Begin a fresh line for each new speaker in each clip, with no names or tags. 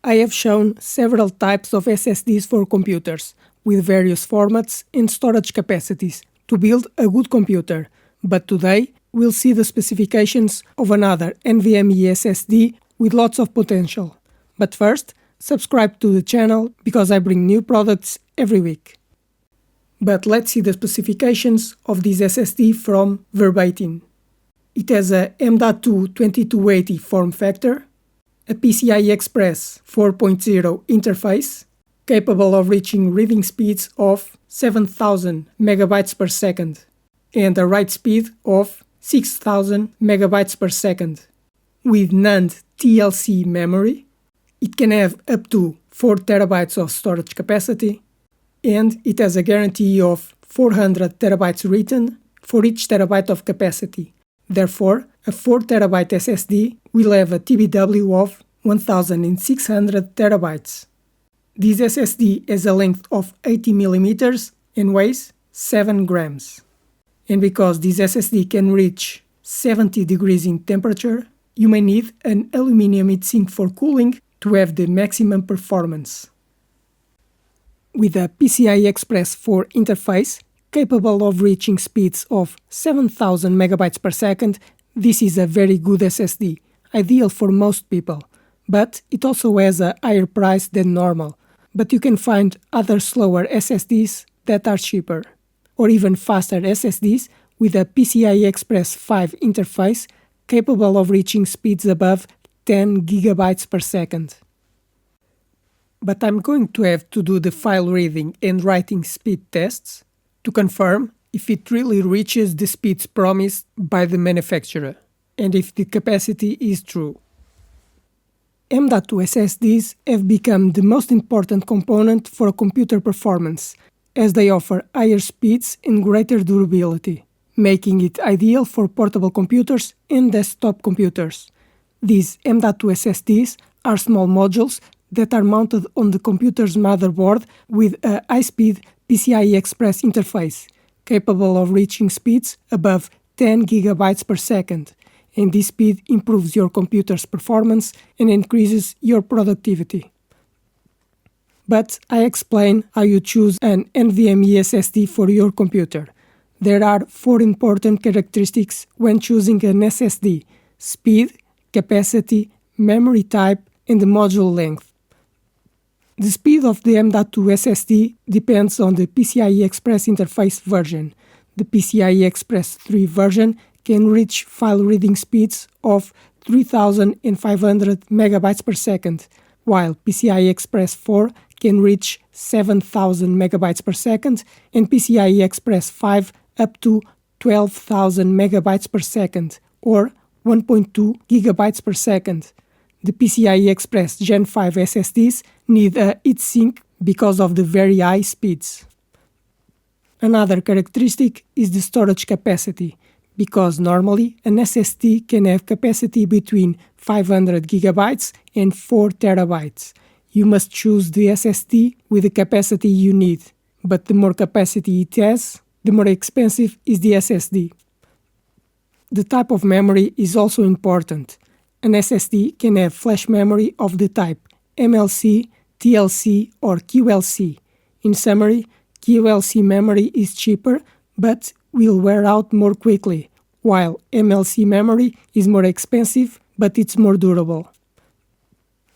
I have shown several types of SSDs for computers, with various formats and storage capacities, to build a good computer. But today, we'll see the specifications of another NVMe SSD with lots of potential. But first, subscribe to the channel because I bring new products every week. But let's see the specifications of this SSD from Verbatim. It has a M.2 2280 form factor, a PCIe Express 4.0 interface, capable of reaching reading speeds of 7000 megabytes per second, and a write speed of 6000 megabytes per second. With NAND TLC memory, it can have up to 4 terabytes of storage capacity, and it has a guarantee of 400 terabytes written for each terabyte of capacity. Therefore, a 4 terabyte SSD will have a TBW of 1600 terabytes. This SSD has a length of 80 mm and weighs 7 grams. And because this SSD can reach 70 degrees in temperature, you may need an aluminum heatsink for cooling to have the maximum performance. With a PCIe Express 4 interface, capable of reaching speeds of 7000 megabytes per second, this is a very good SSD, ideal for most people. But it also has a higher price than normal. But you can find other slower SSDs that are cheaper, or even faster SSDs with a PCIe Express 5 interface capable of reaching speeds above 10 gigabytes per second. But I'm going to have to do the file reading and writing speed tests to confirm if it really reaches the speeds promised by the manufacturer, and if the capacity is true. M.2 SSDs have become the most important component for computer performance, as they offer higher speeds and greater durability, making it ideal for portable computers and desktop computers. These M.2 SSDs are small modules that are mounted on the computer's motherboard with a high-speed PCIe Express interface, capable of reaching speeds above 10 gigabytes per second, and this speed improves your computer's performance and increases your productivity. But I explain how you choose an NVMe SSD for your computer. There are 4 important characteristics when choosing an SSD: speed, capacity, memory type, and the module length. The speed of the M.2 SSD depends on the PCIe Express interface version. The PCIe Express 3 version can reach file reading speeds of 3500 megabytes per second, while PCIe Express 4 can reach 7000 megabytes per second and PCIe Express 5 up to 12,000 megabytes per second, or 1.2 gigabytes per second. The PCIe Express Gen4 SSDs need a heatsink because of the very high speeds. Another characteristic is the storage capacity, because normally an SSD can have capacity between 500 gigabytes and 4 terabytes. You must choose the SSD with the capacity you need, but the more capacity it has, the more expensive is the SSD. The type of memory is also important. An SSD can have flash memory of the type MLC, TLC, or QLC. In summary, QLC memory is cheaper but will wear out more quickly, while MLC memory is more expensive but it's more durable.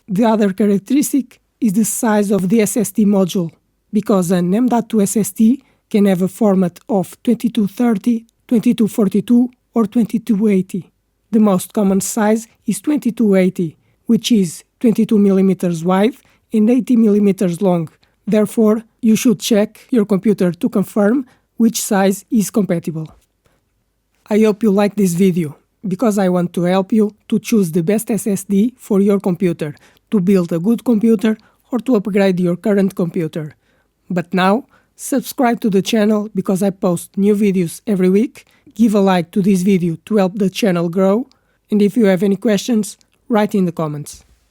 The other characteristic is the size of the SSD module, because an M.2 SSD can have a format of 2230, 2242, or 2280. The most common size is 2280, which is 22 mm wide and 80 mm long. Therefore, you should check your computer to confirm which size is compatible. I hope you like this video, because I want to help you to choose the best SSD for your computer, to build a good computer or to upgrade your current computer. But now, subscribe to the channel because I post new videos every week. Give a like to this video to help the channel grow, and if you have any questions, write in the comments.